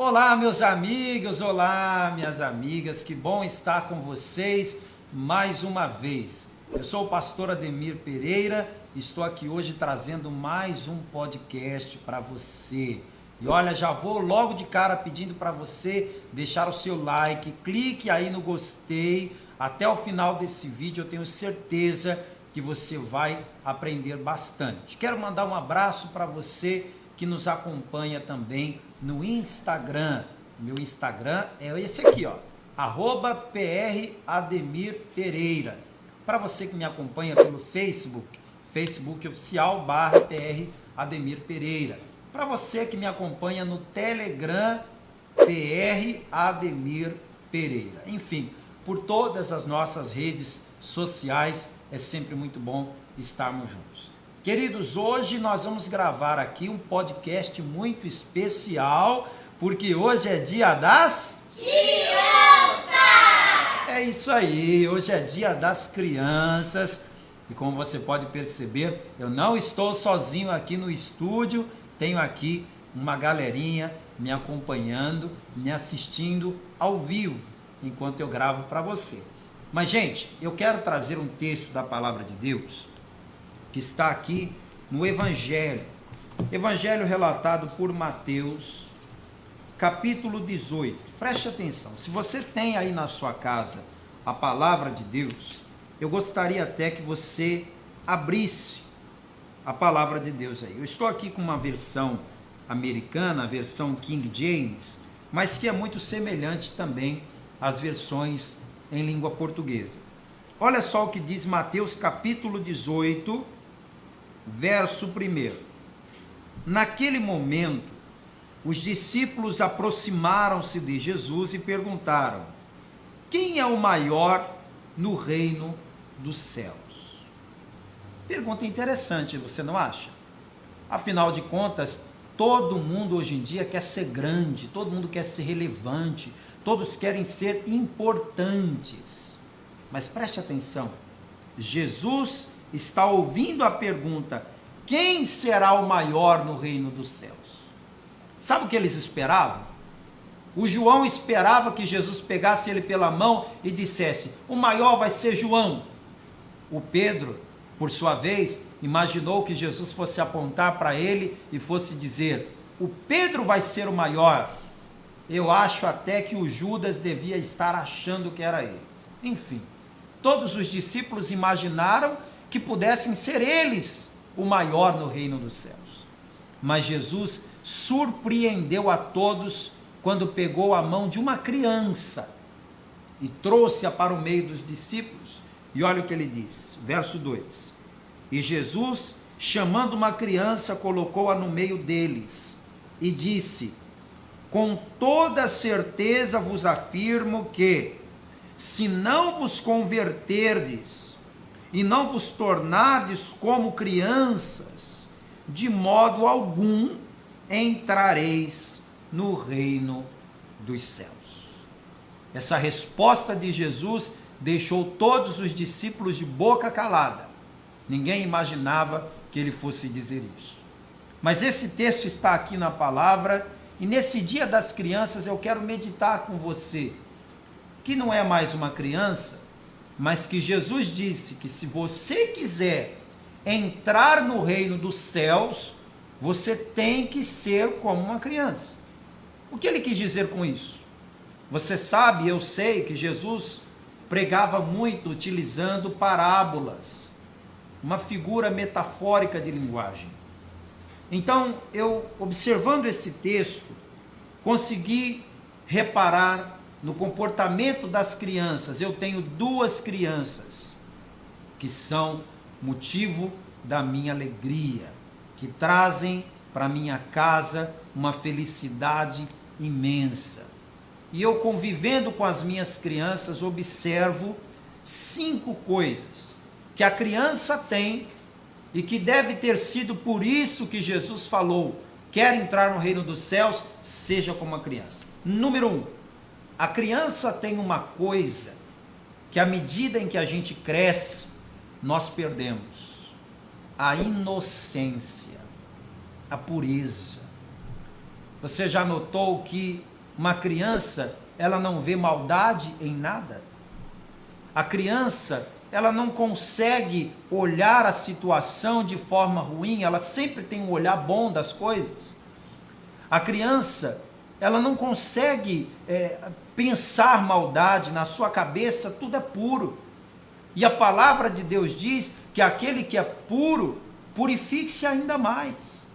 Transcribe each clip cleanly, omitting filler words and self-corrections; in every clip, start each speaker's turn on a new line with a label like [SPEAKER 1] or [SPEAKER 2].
[SPEAKER 1] Olá, meus amigos, olá, minhas amigas, que bom estar com vocês mais uma vez. Eu sou o pastor Ademir Pereira, estou aqui hoje trazendo mais um podcast para você. E olha, já vou logo de cara pedindo para você deixar o seu like, clique aí no gostei. Até o final desse vídeo eu tenho certeza que você vai aprender bastante. Quero mandar um abraço para você que nos acompanha também no Instagram. Meu Instagram é esse aqui, ó, @PRAdemirPereira. Para você que me acompanha pelo Facebook oficial /PRAdemirPereira. Para você que me acompanha no Telegram, PRAdemirPereira. Enfim, por todas as nossas redes sociais, é sempre muito bom estarmos juntos. Queridos, hoje nós vamos gravar aqui um podcast muito especial, porque hoje é dia das crianças! É isso aí, hoje é dia das crianças, e como você pode perceber, eu não estou sozinho aqui no estúdio, tenho aqui uma galerinha me acompanhando, me assistindo ao vivo, enquanto eu gravo para você. Mas, gente, eu quero trazer um texto da Palavra de Deus, que está aqui no Evangelho relatado por Mateus, capítulo 18. Preste atenção, se você tem aí na sua casa a Palavra de Deus, eu gostaria até que você abrisse a Palavra de Deus aí. Eu estou aqui com uma versão americana, a versão King James, mas que é muito semelhante também às versões em língua portuguesa. Olha só o que diz Mateus capítulo 18, verso 1. Naquele momento, os discípulos aproximaram-se de Jesus e perguntaram: quem é o maior no reino dos céus? Pergunta interessante, você não acha? Afinal de contas, todo mundo hoje em dia quer ser grande, todo mundo quer ser relevante, todos querem ser importantes. Mas preste atenção, Jesus está ouvindo a pergunta: quem será o maior no reino dos céus? Sabe o que eles esperavam? O João esperava que Jesus pegasse ele pela mão e dissesse: o maior vai ser João. O Pedro, por sua vez, imaginou que Jesus fosse apontar para ele e fosse dizer: o Pedro vai ser o maior. Eu acho até que o Judas devia estar achando que era ele. Enfim, todos os discípulos imaginaram que pudessem ser eles o maior no reino dos céus. Mas Jesus surpreendeu a todos quando pegou a mão de uma criança e trouxe-a para o meio dos discípulos. E olha o que ele diz, verso 2. E Jesus, chamando uma criança, colocou-a no meio deles e disse: com toda certeza vos afirmo que, se não vos converterdes e não vos tornardes como crianças, de modo algum entrareis no reino dos céus. Essa resposta de Jesus deixou todos os discípulos de boca calada. Ninguém imaginava que ele fosse dizer isso. Mas esse texto está aqui na palavra, e nesse dia das crianças eu quero meditar com você, que não é mais uma criança, mas que Jesus disse que se você quiser entrar no reino dos céus, você tem que ser como uma criança. O que ele quis dizer com isso? Você sabe, eu sei que Jesus pregava muito utilizando parábolas, uma figura metafórica de linguagem. Então, eu, observando esse texto, consegui reparar no comportamento das crianças. Eu tenho 2 crianças que são motivo da minha alegria, que trazem para minha casa uma felicidade imensa. E eu, convivendo com as minhas crianças, observo 5 coisas que a criança tem e que deve ter sido por isso que Jesus falou: quer entrar no reino dos céus, seja como a criança. Número 1, a criança tem uma coisa que, à medida em que a gente cresce, nós perdemos: a inocência, a pureza. Você já notou que uma criança, ela não vê maldade em nada? A criança, ela não consegue olhar a situação de forma ruim, ela sempre tem um olhar bom das coisas. A criança, ela não consegue pensar maldade, na sua cabeça tudo é puro. E a palavra de Deus diz que aquele que é puro, purifique-se ainda mais.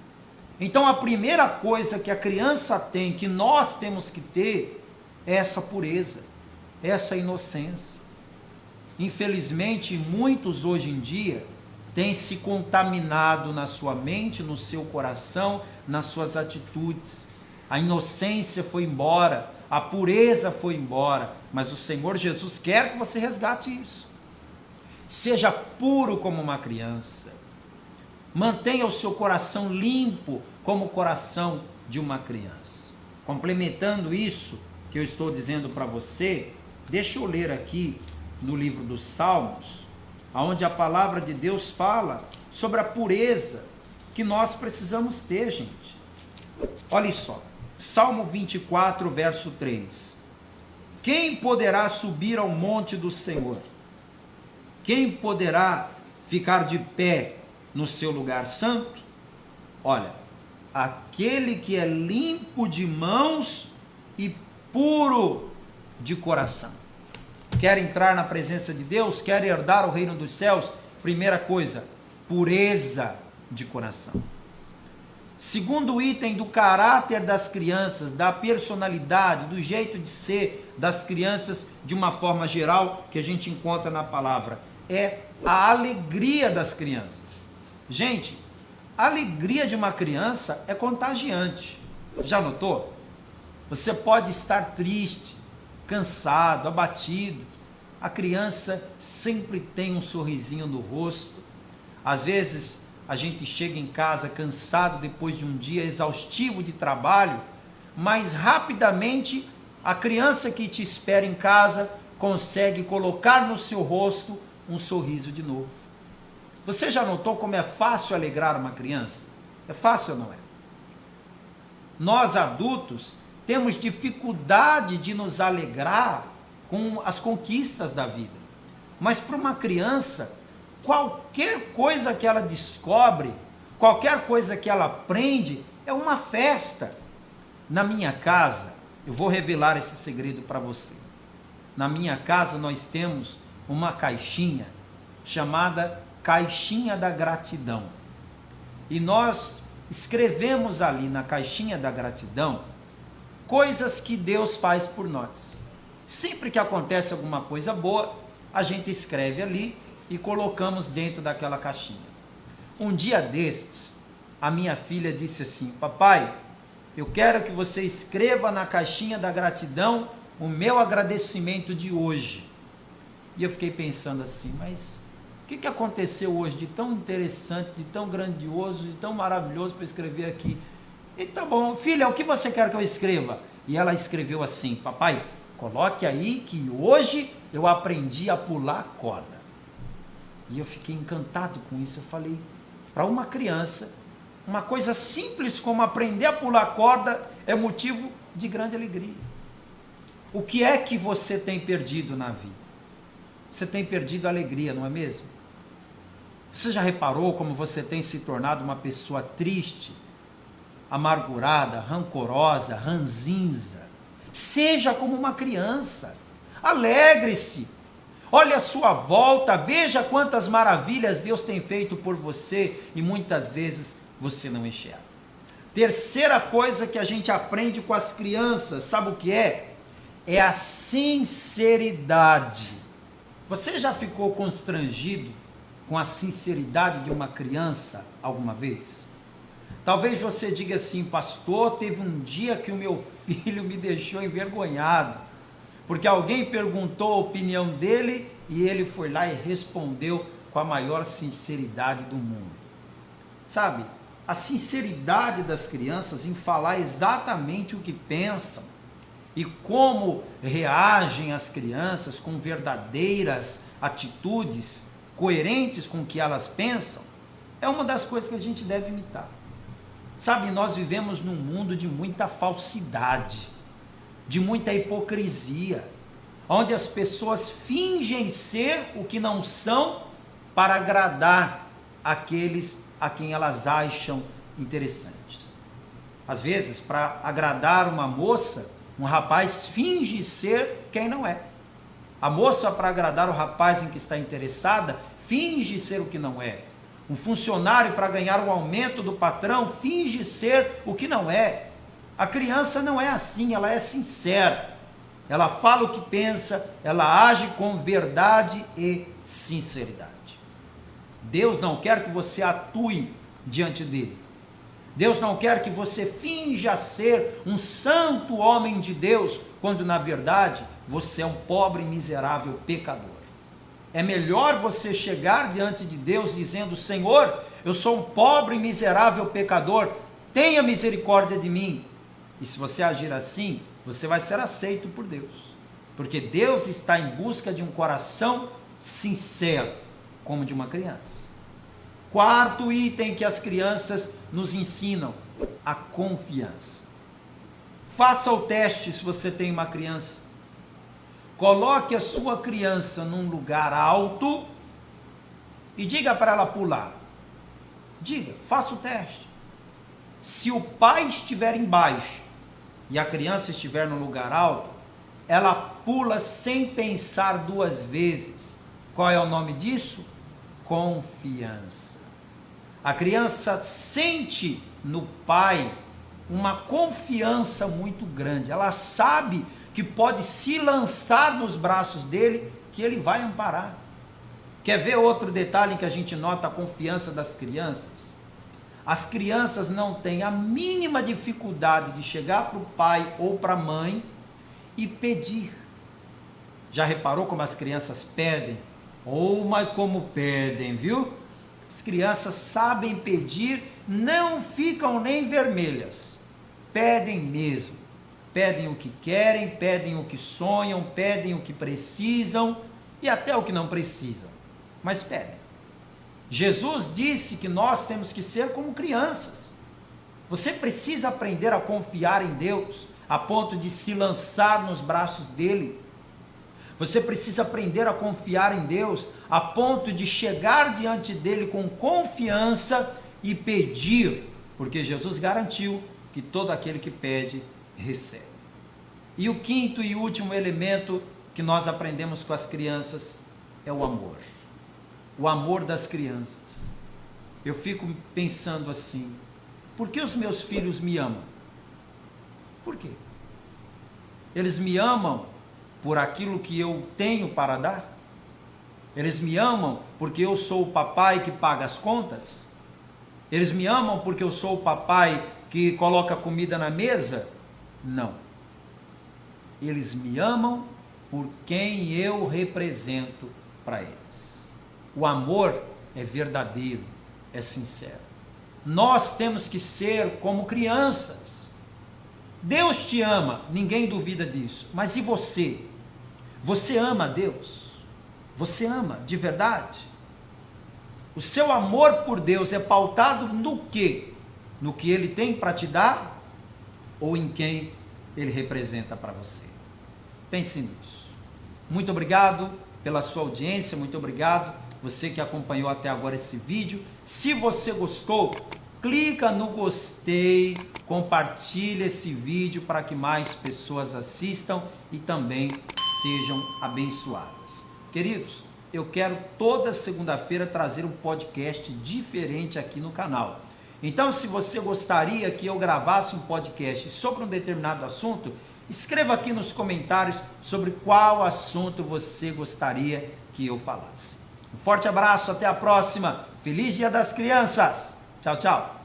[SPEAKER 1] Então a primeira coisa que a criança tem, que nós temos que ter, é essa pureza, essa inocência. Infelizmente, muitos hoje em dia têm se contaminado na sua mente, no seu coração, nas suas atitudes. A inocência foi embora, a pureza foi embora, mas o Senhor Jesus quer que você resgate isso. Seja puro como uma criança. Mantenha o seu coração limpo como o coração de uma criança. Complementando isso que eu estou dizendo para você, deixa eu ler aqui no livro dos Salmos, onde a palavra de Deus fala sobre a pureza que nós precisamos ter, gente. Olha só, Salmo 24, verso 3. Quem poderá subir ao monte do Senhor? Quem poderá ficar de pé no seu lugar santo? Olha, aquele que é limpo de mãos e puro de coração. Quer entrar na presença de Deus? Quer herdar o reino dos céus? Primeira coisa, pureza de coração. Segundo item do caráter das crianças, da personalidade, do jeito de ser das crianças de uma forma geral, que a gente encontra na palavra, é a alegria das crianças. Gente, a alegria de uma criança é contagiante. Já notou? Você pode estar triste, cansado, abatido. A criança sempre tem um sorrisinho no rosto. Às vezes a gente chega em casa cansado depois de um dia exaustivo de trabalho, mas rapidamente a criança que te espera em casa consegue colocar no seu rosto um sorriso de novo. Você já notou como é fácil alegrar uma criança? É fácil ou não é? Nós adultos temos dificuldade de nos alegrar com as conquistas da vida. Mas para uma criança, qualquer coisa que ela descobre, qualquer coisa que ela aprende, é uma festa. Na minha casa, eu vou revelar esse segredo para você. Na minha casa nós temos uma caixinha chamada Caixinha da Gratidão. E nós escrevemos ali na Caixinha da Gratidão coisas que Deus faz por nós. Sempre que acontece alguma coisa boa, a gente escreve ali e colocamos dentro daquela caixinha. Um dia desses, a minha filha disse assim: papai, eu quero que você escreva na Caixinha da Gratidão o meu agradecimento de hoje. E eu fiquei pensando assim, mas o que aconteceu hoje de tão interessante, de tão grandioso, de tão maravilhoso para escrever aqui? E tá bom, filha, o que você quer que eu escreva? E ela escreveu assim: papai, coloque aí que hoje eu aprendi a pular corda. E eu fiquei encantado com isso. Eu falei, para uma criança, uma coisa simples como aprender a pular corda é motivo de grande alegria. O que é que você tem perdido na vida? Você tem perdido a alegria, não é mesmo? Você já reparou como você tem se tornado uma pessoa triste, amargurada, rancorosa, ranzinza? Seja como uma criança, alegre-se, olhe à sua volta, veja quantas maravilhas Deus tem feito por você e muitas vezes você não enxerga. Terceira coisa que a gente aprende com as crianças, sabe o que é? É a sinceridade. Você já ficou constrangido com a sinceridade de uma criança alguma vez? Talvez você diga assim, pastor, teve um dia que o meu filho me deixou envergonhado, porque alguém perguntou a opinião dele e ele foi lá e respondeu com a maior sinceridade do mundo. Sabe, a sinceridade das crianças em falar exatamente o que pensam e como reagem as crianças com verdadeiras atitudes coerentes com o que elas pensam, é uma das coisas que a gente deve imitar. Sabe, nós vivemos num mundo de muita falsidade, de muita hipocrisia, onde as pessoas fingem ser o que não são para agradar aqueles a quem elas acham interessantes. Às vezes, para agradar uma moça, um rapaz finge ser quem não é. A moça, para agradar o rapaz em que está interessada, finge ser o que não é. Um funcionário, para ganhar o aumento do patrão, finge ser o que não é. A criança não é assim, ela é sincera. Ela fala o que pensa, ela age com verdade e sinceridade. Deus não quer que você atue diante dele. Deus não quer que você finja ser um santo homem de Deus, quando na verdade você é um pobre e miserável pecador. É melhor você chegar diante de Deus dizendo: Senhor, eu sou um pobre e miserável pecador, tenha misericórdia de mim. E se você agir assim, você vai ser aceito por Deus, porque Deus está em busca de um coração sincero, como de uma criança. Quarto item que as crianças nos ensinam: a confiança. Faça o teste se você tem uma criança. Coloque a sua criança num lugar alto e diga para ela pular. Diga, faça o teste. Se o pai estiver embaixo e a criança estiver no lugar alto, ela pula sem pensar duas vezes. Qual é o nome disso? Confiança. A criança sente no pai uma confiança muito grande. Ela sabe que pode se lançar nos braços dele, que ele vai amparar. Quer ver outro detalhe em que a gente nota a confiança das crianças? As crianças não têm a mínima dificuldade de chegar para o pai ou para a mãe e pedir. Já reparou como as crianças pedem? Mas como pedem, viu? As crianças sabem pedir, não ficam nem vermelhas. Pedem mesmo. Pedem o que querem, pedem o que sonham, pedem o que precisam e até o que não precisam, mas pedem. Jesus disse que nós temos que ser como crianças. Você precisa aprender a confiar em Deus, a ponto de se lançar nos braços dele. Você precisa aprender a confiar em Deus, a ponto de chegar diante dele com confiança e pedir, porque Jesus garantiu que todo aquele que pede, recebe. E o quinto e último elemento que nós aprendemos com as crianças é o amor. O amor das crianças. Eu fico pensando assim: por que os meus filhos me amam? Por quê? Eles me amam por aquilo que eu tenho para dar? Eles me amam porque eu sou o papai que paga as contas? Eles me amam porque eu sou o papai que coloca comida na mesa? Não. Eles me amam por quem eu represento para eles. O amor é verdadeiro, é sincero. Nós temos que ser como crianças. Deus te ama, ninguém duvida disso. Mas e você? Você ama a Deus? Você ama de verdade? O seu amor por Deus é pautado no quê? No que Ele tem para te dar? Ou em quem Ele representa para você? Pense nisso. Muito obrigado pela sua audiência, muito obrigado você que acompanhou até agora esse vídeo. Se você gostou, clica no gostei, compartilha esse vídeo para que mais pessoas assistam e também sejam abençoadas. Queridos, eu quero toda segunda-feira trazer um podcast diferente aqui no canal. Então, se você gostaria que eu gravasse um podcast sobre um determinado assunto, escreva aqui nos comentários sobre qual assunto você gostaria que eu falasse. Um forte abraço, até a próxima. Feliz Dia das Crianças. Tchau, tchau.